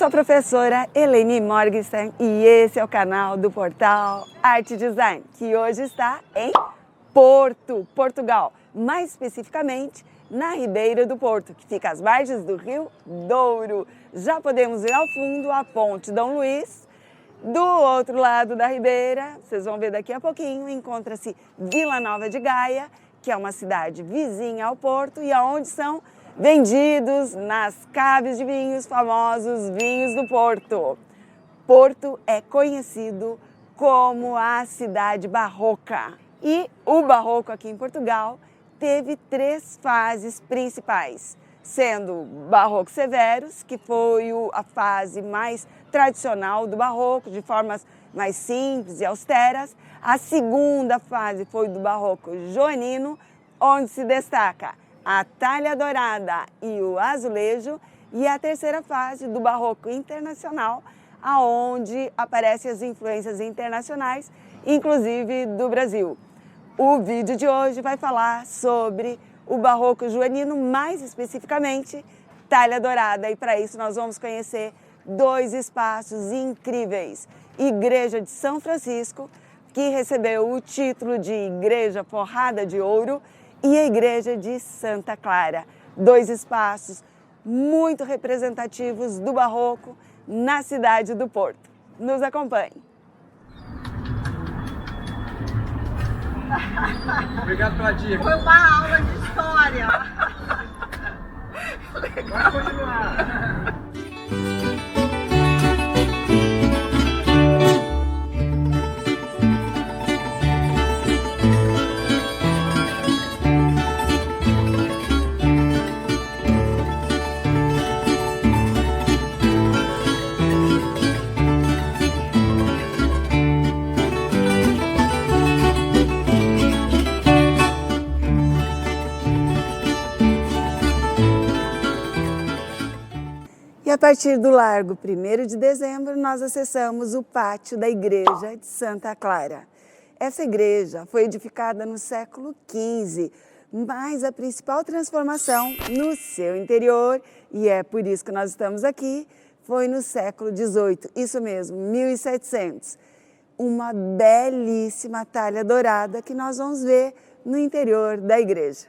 Eu sou a professora Eleni Morgenstern e esse é o canal do portal Arte Design, que hoje está em Porto, Portugal, mais especificamente na Ribeira do Porto, que fica às margens do Rio Douro. Já podemos ver ao fundo a Ponte Dom Luís. Do outro lado da Ribeira, vocês vão ver daqui a pouquinho, encontra-se Vila Nova de Gaia, que é uma cidade vizinha ao Porto e aonde são vendidos nas caves de vinhos famosos vinhos do Porto. Porto é conhecido como a cidade barroca. E o barroco aqui em Portugal teve 3 fases principais, sendo Barroco Severus, que foi a fase mais tradicional do barroco, de formas mais simples e austeras. A segunda fase foi do Barroco Joanino, onde se destaca a talha dourada e o azulejo, e a terceira fase do Barroco Internacional, aonde aparecem as influências internacionais, inclusive do Brasil. O vídeo de hoje vai falar sobre o Barroco Joanino, mais especificamente talha dourada, e para isso nós vamos conhecer 2 espaços incríveis. Igreja de São Francisco, que recebeu o título de Igreja Forrada de Ouro, e a Igreja de Santa Clara, 2 espaços muito representativos do barroco na cidade do Porto. Nos acompanhe. Obrigado pela dica. Foi uma aula de história. Pode continuar. E a partir do Largo 1º de Dezembro, nós acessamos o pátio da Igreja de Santa Clara. Essa igreja foi edificada no século XV, mas a principal transformação no seu interior, e é por isso que nós estamos aqui, foi no século XVIII, isso mesmo, 1700. Uma belíssima talha dourada que nós vamos ver no interior da igreja.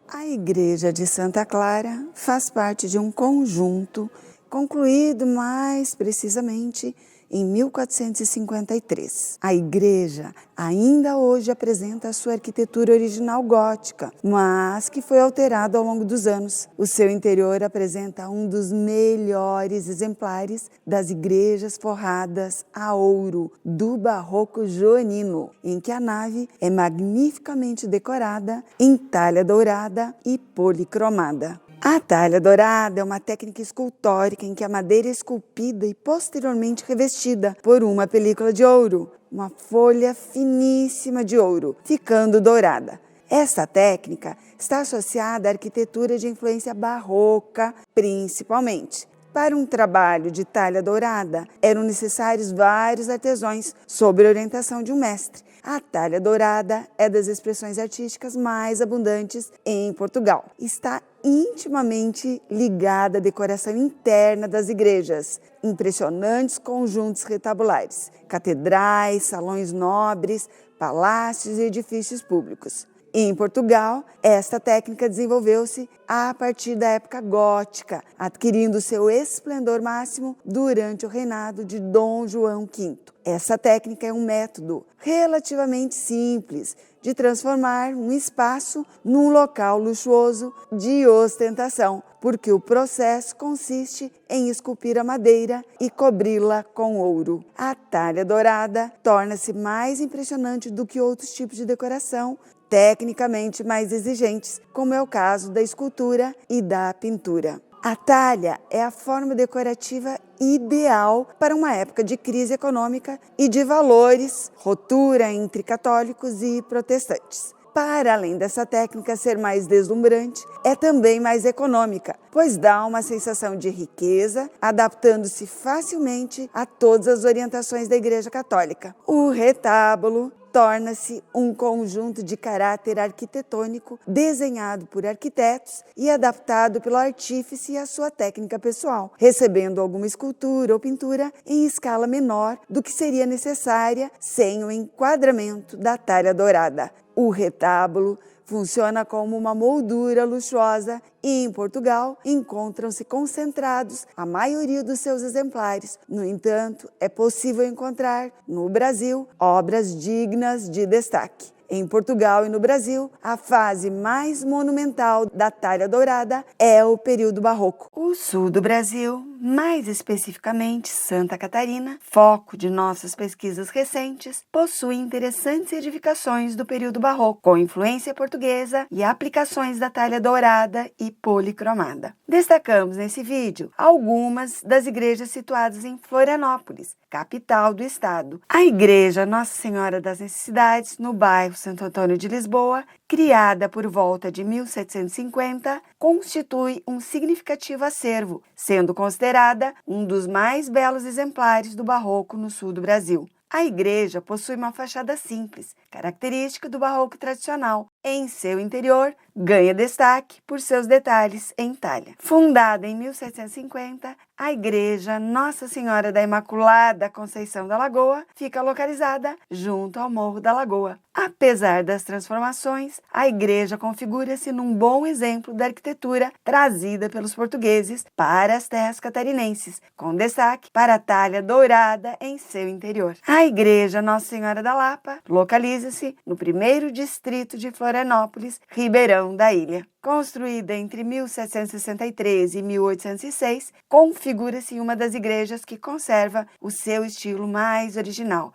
A Igreja de Santa Clara faz parte de um conjunto concluído mais precisamente em 1453. A igreja ainda hoje apresenta a sua arquitetura original gótica, mas que foi alterada ao longo dos anos. O seu interior apresenta um dos melhores exemplares das igrejas forradas a ouro do Barroco Joanino, em que a nave é magnificamente decorada em talha dourada e policromada. A talha dourada é uma técnica escultórica em que a madeira é esculpida e posteriormente revestida por uma película de ouro, uma folha finíssima de ouro, ficando dourada. Esta técnica está associada à arquitetura de influência barroca, principalmente. Para um trabalho de talha dourada, eram necessários vários artesãos sob a orientação de um mestre. A talha dourada é das expressões artísticas mais abundantes em Portugal. Está intimamente ligada à decoração interna das igrejas, impressionantes conjuntos retabulares, catedrais, salões nobres, palácios e edifícios públicos. Em Portugal, esta técnica desenvolveu-se a partir da época gótica, adquirindo seu esplendor máximo durante o reinado de Dom João V. Essa técnica é um método relativamente simples de transformar um espaço num local luxuoso de ostentação, porque o processo consiste em esculpir a madeira e cobri-la com ouro. A talha dourada torna-se mais impressionante do que outros tipos de decoração, tecnicamente mais exigentes, como é o caso da escultura e da pintura. A talha é a forma decorativa ideal para uma época de crise econômica e de valores, ruptura entre católicos e protestantes. Para além dessa técnica ser mais deslumbrante, é também mais econômica, pois dá uma sensação de riqueza, adaptando-se facilmente a todas as orientações da Igreja Católica. O retábulo torna-se um conjunto de caráter arquitetônico desenhado por arquitetos e adaptado pelo artífice à sua técnica pessoal, recebendo alguma escultura ou pintura em escala menor do que seria necessária sem o enquadramento da talha dourada. O retábulo funciona como uma moldura luxuosa e, em Portugal, encontram-se concentrados a maioria dos seus exemplares. No entanto, é possível encontrar, no Brasil, obras dignas de destaque. Em Portugal e no Brasil, a fase mais monumental da talha dourada é o período barroco. O sul do Brasil, mais especificamente Santa Catarina, foco de nossas pesquisas recentes, possui interessantes edificações do período barroco, com influência portuguesa e aplicações da talha dourada e policromada. Destacamos nesse vídeo algumas das igrejas situadas em Florianópolis, capital do estado. A Igreja Nossa Senhora das Necessidades, no bairro Santo Antônio de Lisboa, criada por volta de 1750, constitui um significativo acervo, sendo considerada um dos mais belos exemplares do barroco no sul do Brasil. A igreja possui uma fachada simples, característica do barroco tradicional. Em seu interior, ganha destaque por seus detalhes em talha. Fundada em 1750, a Igreja Nossa Senhora da Imaculada Conceição da Lagoa fica localizada junto ao Morro da Lagoa. Apesar das transformações, a igreja configura-se num bom exemplo da arquitetura trazida pelos portugueses para as terras catarinenses, com destaque para a talha dourada em seu interior. A Igreja Nossa Senhora da Lapa localiza-se no 1º distrito de Florianópolis, Ribeirão da Ilha. Construída entre 1763 e 1806, configura-se uma das igrejas que conserva o seu estilo mais original.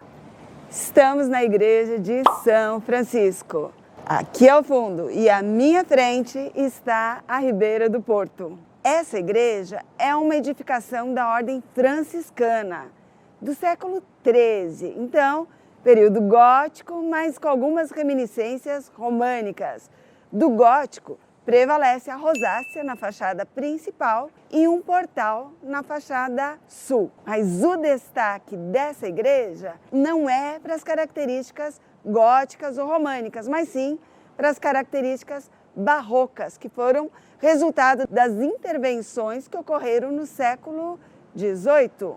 Estamos na igreja de São Francisco. Aqui ao fundo e à minha frente está a Ribeira do Porto. Essa igreja é uma edificação da ordem franciscana, do século XIII. Então, período gótico, mas com algumas reminiscências românicas. Do gótico, prevalece a rosácea na fachada principal e um portal na fachada sul. Mas o destaque dessa igreja não é para as características góticas ou românicas, mas sim para as características barrocas, que foram resultado das intervenções que ocorreram no século XVIII.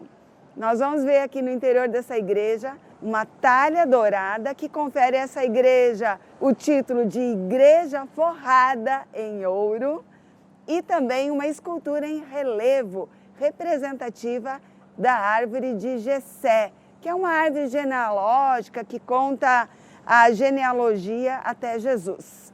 Nós vamos ver aqui no interior dessa igreja uma talha dourada que confere a essa igreja o título de Igreja Forrada em Ouro e também uma escultura em relevo representativa da árvore de Jessé, que é uma árvore genealógica que conta a genealogia até Jesus.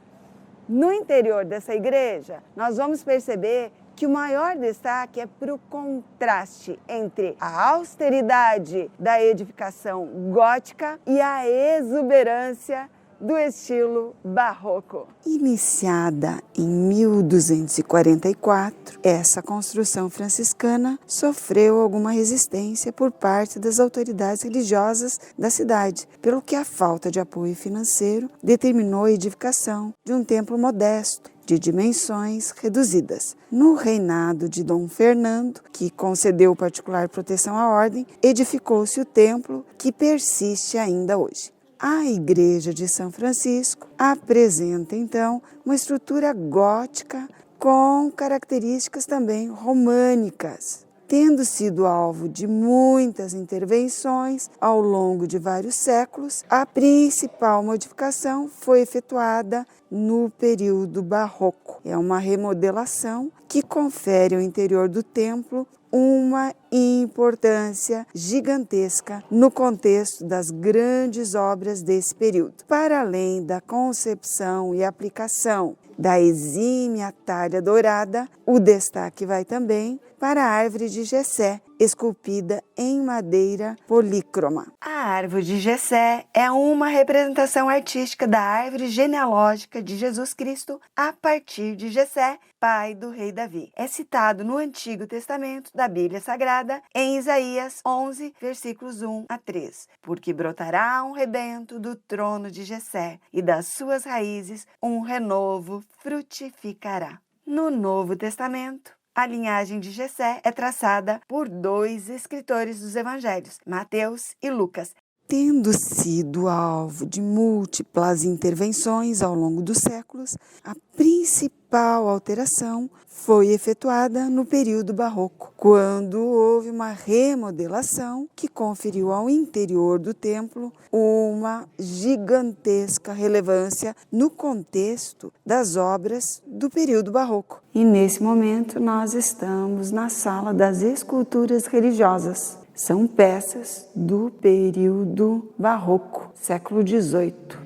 No interior dessa igreja, nós vamos perceber que o maior destaque é para o contraste entre a austeridade da edificação gótica e a exuberância do estilo barroco. Iniciada em 1244, essa construção franciscana sofreu alguma resistência por parte das autoridades religiosas da cidade, pelo que a falta de apoio financeiro determinou a edificação de um templo modesto, de dimensões reduzidas. No reinado de Dom Fernando, que concedeu particular proteção à ordem, edificou-se o templo que persiste ainda hoje. A Igreja de São Francisco apresenta, então, uma estrutura gótica com características também românicas. Tendo sido alvo de muitas intervenções ao longo de vários séculos, a principal modificação foi efetuada no período barroco. É uma remodelação que confere ao interior do templo uma importância gigantesca no contexto das grandes obras desse período. Para além da concepção e aplicação da exímia talha dourada, o destaque vai também para a árvore de Jessé, esculpida em madeira polícroma. A árvore de Jessé é uma representação artística da árvore genealógica de Jesus Cristo a partir de Jessé, pai do rei Davi. É citado no Antigo Testamento da Bíblia Sagrada, em Isaías 11, versículos 1 a 3. Porque brotará um rebento do trono de Jessé, e das suas raízes um renovo frutificará. No Novo Testamento, a linhagem de Jessé é traçada por dois escritores dos evangelhos, Mateus e Lucas. Tendo sido alvo de múltiplas intervenções ao longo dos séculos, a principal alteração foi efetuada no período barroco, quando houve uma remodelação que conferiu ao interior do templo uma gigantesca relevância no contexto das obras do período barroco. E nesse momento nós estamos na sala das esculturas religiosas. São peças do período barroco, século XVIII.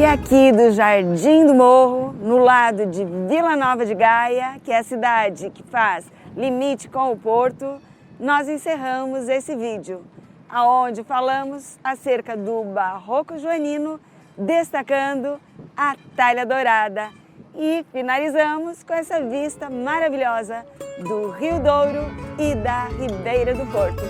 E aqui do Jardim do Morro, no lado de Vila Nova de Gaia, que é a cidade que faz limite com o Porto, nós encerramos esse vídeo, onde falamos acerca do Barroco Joanino, destacando a Talha Dourada. E finalizamos com essa vista maravilhosa do Rio Douro e da Ribeira do Porto.